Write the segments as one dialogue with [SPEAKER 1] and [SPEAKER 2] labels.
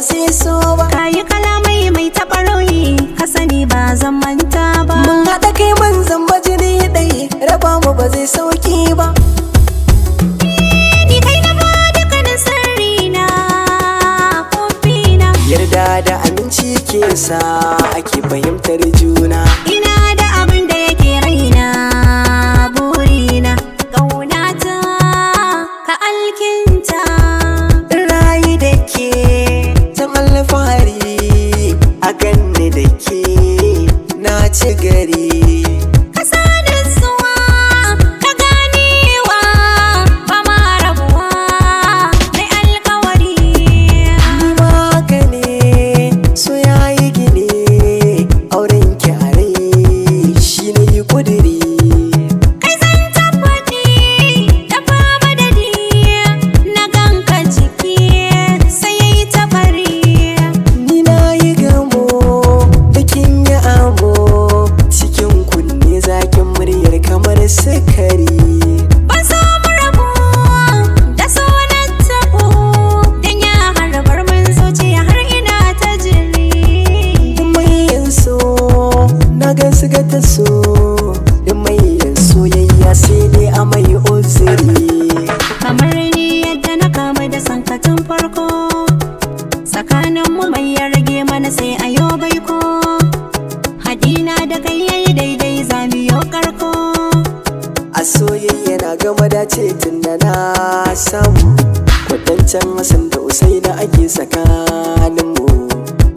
[SPEAKER 1] sai so ba.
[SPEAKER 2] Kayi kalamai mai taɓa rohi, ka sani ba zan manta ba.
[SPEAKER 1] Mun haɗa kai mun zamba jini ɗaya, raba mu ba zai sauki ba.
[SPEAKER 2] Ni kai na ba dukkanin sirrina, kofina.
[SPEAKER 1] Yarda da aminci ke sa ake fahimtar juna.
[SPEAKER 2] Ina da abin da yake raina, burina, ƙaunata ka alkinta.
[SPEAKER 1] Rayu da ke zan alfahari, a ganni da ke na ci gari.
[SPEAKER 2] Kasa da suwa ka ganewa, ba ma rabuwa mai alkawari.
[SPEAKER 1] Nima haka ne so yayi gine, auren ki a rai shi ne yi kudiri.
[SPEAKER 2] Kai zan tabbaci da fama da ni, na ganka ciki sai yayi tabari.
[SPEAKER 1] Ni na yi gamo da kin yi amo, cikin kunne zakin muryar kamar sukari.
[SPEAKER 2] Ban samu rabo da sonan tabo, dan ya harbar min zuciya har ina ta jiri.
[SPEAKER 1] Mai yin so na gansu ga ta so, in mai yin soyayya sai dai a mai uzuri.
[SPEAKER 2] Kamar ni yadda na kama da sankatun farko, tsakaninmu mai ya rage mana sai a yau baiko. Hadina da kai yayi daidai zamiyo karko.
[SPEAKER 1] A soyayya na gama dace tun da na samu, kwatancan Hassan da Usaina ake tsakaninmu.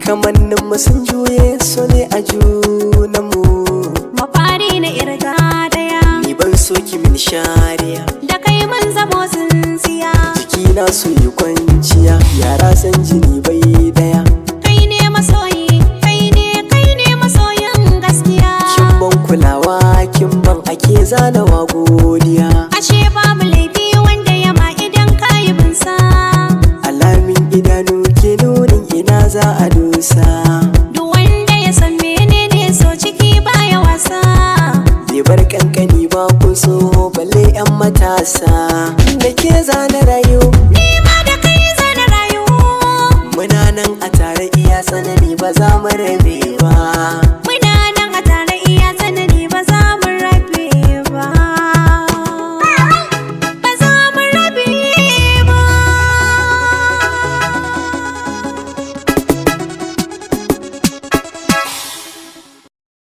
[SPEAKER 1] Kamanninmu sun juye so ne a junanmu.
[SPEAKER 2] Mafari na irga daya,
[SPEAKER 1] Ni ban so ki min shariya,
[SPEAKER 2] da kai mun zamo tsintsiya.
[SPEAKER 1] jikina su yi kwanciya, yara san jini bai daya.
[SPEAKER 2] Kai ne masoyi, kai ne masoyin gaskiya.
[SPEAKER 1] Kin ban kulawa, kin ban ake zanawa godiya.
[SPEAKER 2] Ashe babu laifi wanda ya ma idan kayi binsa.
[SPEAKER 1] Alamin idanu ke nunin ina za a dosa.
[SPEAKER 2] Duk wanda ya san menene so ciki baya wasa.
[SPEAKER 1] Bai bar kankani ba ku so balle yan matasa. Da ke zana rayu,
[SPEAKER 2] Ni ma da kai zana rayu.
[SPEAKER 1] muna nan a tare iya tsanani ba za mu rabe